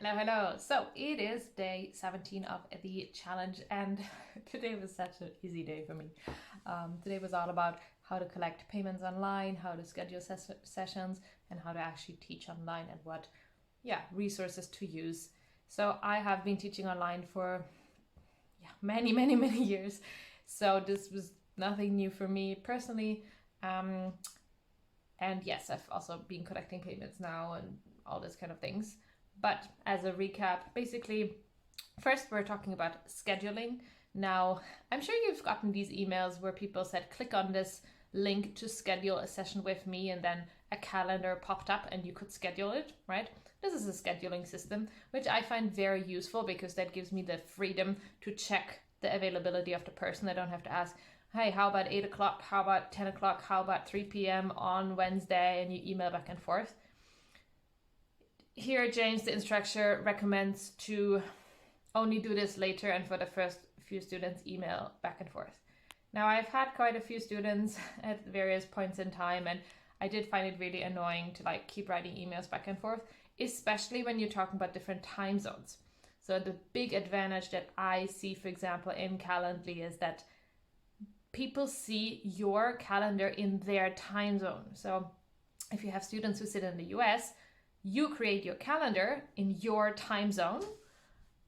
Hello, hello. So it is day 17 of the challenge, and today was such an easy day for me. Today was all about how to collect payments online, how to schedule sessions, and how to actually teach online and what, resources to use. So I have been teaching online for many, many, many years. So this was nothing new for me personally. And yes, I've also been collecting payments now and all this kind of things. But as a recap, basically, first we're talking about scheduling. Now, I'm sure you've gotten these emails where people said, click on this link to schedule a session with me, and then a calendar popped up and you could schedule it, right? This is a scheduling system, which I find very useful because that gives me the freedom to check the availability of the person. I don't have to ask, hey, how about 8 o'clock? How about 10 o'clock? How about 3 p.m. on Wednesday? And you email back and forth. Here, James, the instructor, recommends to only do this later and for the first few students, email back and forth. Now, I've had quite a few students at various points in time, and I did find it really annoying to keep writing emails back and forth, especially when you're talking about different time zones. So the big advantage that I see, for example, in Calendly is that people see your calendar in their time zone. So if you have students who sit in the US, you create your calendar in your time zone,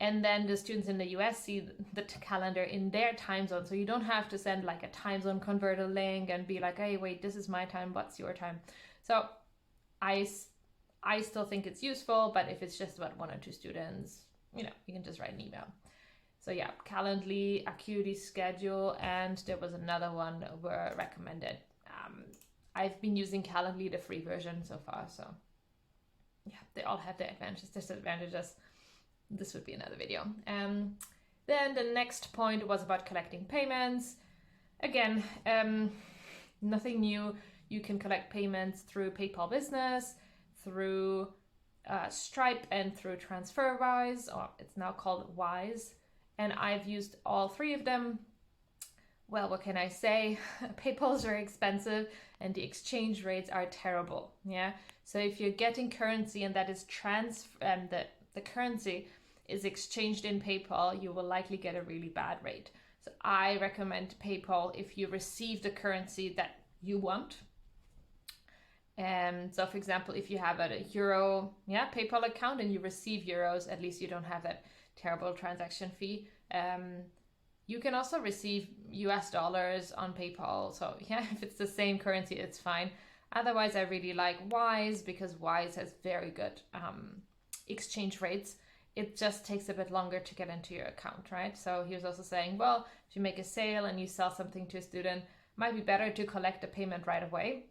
and then the students in the US see the calendar in their time zone. So you don't have to send a time zone converter link and be like, hey, wait, this is my time, what's your time? So I still think it's useful, but if it's just about one or two students, you can just write an email. So yeah, Calendly, Acuity Schedule, and there was another one were recommended. I've been using Calendly, the free version so far, so yeah, they all have their advantages, disadvantages. This would be another video. Then the next point was about collecting payments. Again, nothing new. You can collect payments through PayPal Business, through Stripe, and through TransferWise, or it's now called Wise. And I've used all three of them. Well, what can I say? PayPal is very expensive and the exchange rates are terrible. Yeah. So if you're getting currency and that is the currency is exchanged in PayPal, you will likely get a really bad rate. So I recommend PayPal if you receive the currency that you want. And so for example, if you have a Euro PayPal account and you receive euros, at least you don't have that terrible transaction fee. You can also receive US dollars on PayPal. So yeah, if it's the same currency, it's fine. Otherwise, I really like Wise because Wise has very good exchange rates. It just takes a bit longer to get into your account, right? So he was also saying, well, if you make a sale and you sell something to a student, it might be better to collect the payment right away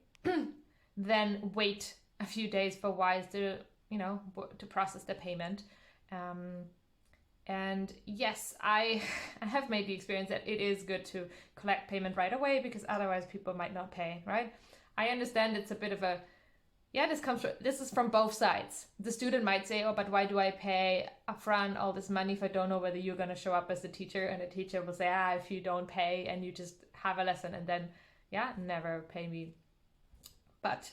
than wait a few days for Wise to process the payment. And yes, I have made the experience that it is good to collect payment right away because otherwise people might not pay, right? I understand it's a bit of this is from both sides. The student might say, oh, but why do I pay upfront all this money if I don't know whether you're going to show up as a teacher? And the teacher will say, if you don't pay and you just have a lesson and then, never pay me. But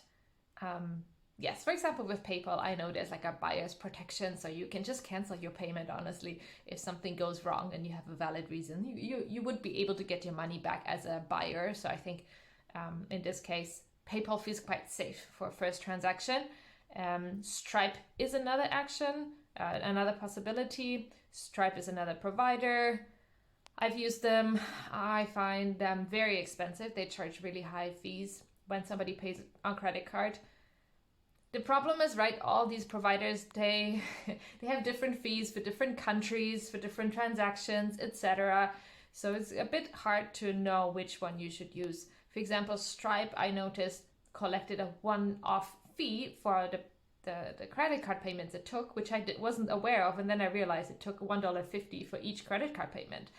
yes, for example, with PayPal, I know there's a buyer's protection, so you can just cancel your payment, honestly. If something goes wrong and you have a valid reason, you would be able to get your money back as a buyer. So I think in this case, PayPal feels quite safe for a first transaction. Stripe is another another possibility. Stripe is another provider. I've used them. I find them very expensive. They charge really high fees when somebody pays on credit card. The problem is, right, all these providers, they have different fees for different countries, for different transactions, etc. So it's a bit hard to know which one you should use. For example, Stripe, I noticed, collected a one-off fee for the credit card payments it took, which I wasn't aware of, and then I realized it took $1.50 for each credit card payment,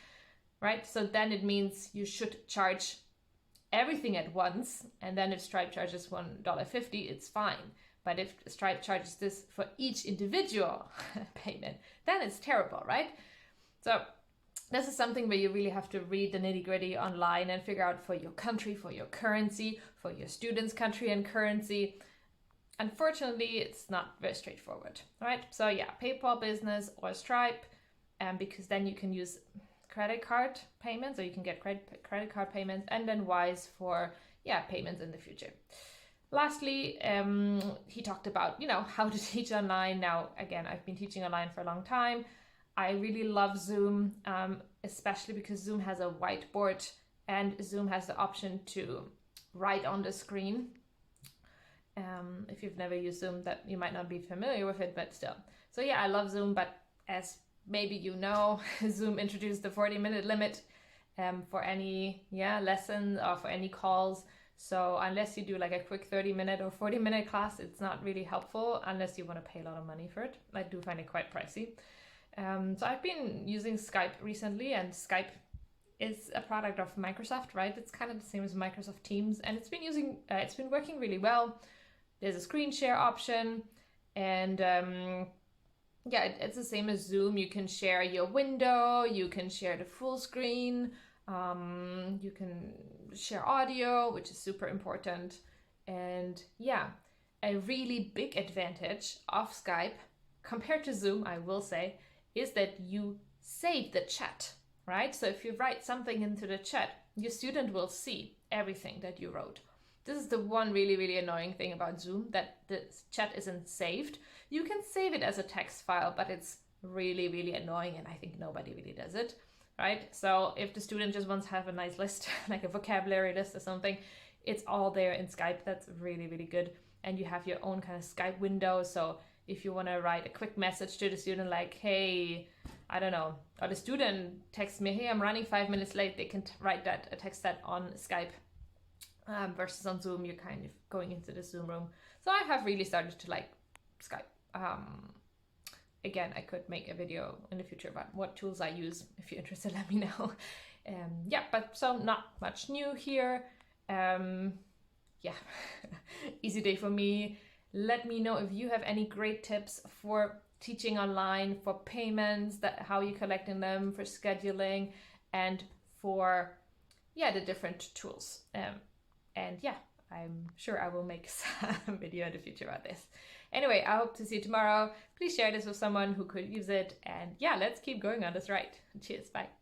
right? So then it means you should charge everything at once, and then if Stripe charges $1.50, it's fine. But if Stripe charges this for each individual payment, then it's terrible, right? So this is something where you really have to read the nitty-gritty online and figure out for your country, for your currency, for your students' country and currency. unfortunately, it's not very straightforward, right? So yeah, PayPal Business or Stripe, because then you can use credit card payments, or you can get credit card payments, and then Wise for payments in the future. Lastly, he talked about, how to teach online. Now, again, I've been teaching online for a long time. I really love Zoom, especially because Zoom has a whiteboard and Zoom has the option to write on the screen. If you've never used Zoom, that you might not be familiar with it, but still. So yeah, I love Zoom, but as maybe you know, Zoom introduced the 40-minute limit for any lesson or for any calls. So unless you do like a quick 30-minute or 40-minute class, it's not really helpful unless you want to pay a lot of money for it. I do find it quite pricey. So I've been using Skype recently, and Skype is a product of Microsoft, right? It's kind of the same as Microsoft Teams, and it's been working really well. There's a screen share option, and it's the same as Zoom. You can share your window, you can share the full screen, you can share audio, which is super important. And a really big advantage of Skype compared to Zoom, I will say, is that you save the chat, right? So if you write something into the chat, your student will see everything that you wrote. This is the one really, really annoying thing about Zoom, that the chat isn't saved. You can save it as a text file, but it's really, really annoying, and I think nobody really does it, right? So if the student just wants to have a nice list, like a vocabulary list or something, it's all there in Skype. That's really, really good. And you have your own kind of Skype window. So if you want to write a quick message to the student like, hey, I don't know, or the student texts me, hey, I'm running 5 minutes late, they can text that on Skype. Versus on Zoom, you're kind of going into the Zoom room. So I have really started to like Skype. Again, I could make a video in the future about what tools I use. If you're interested, let me know. But so not much new here. Easy day for me. Let me know if you have any great tips for teaching online, for payments, how you're collecting them, for scheduling, and for the different tools. I'm sure I will make some video in the future about this. Anyway, I hope to see you tomorrow. Please share this with someone who could use it. And let's keep going on this ride. Cheers, bye.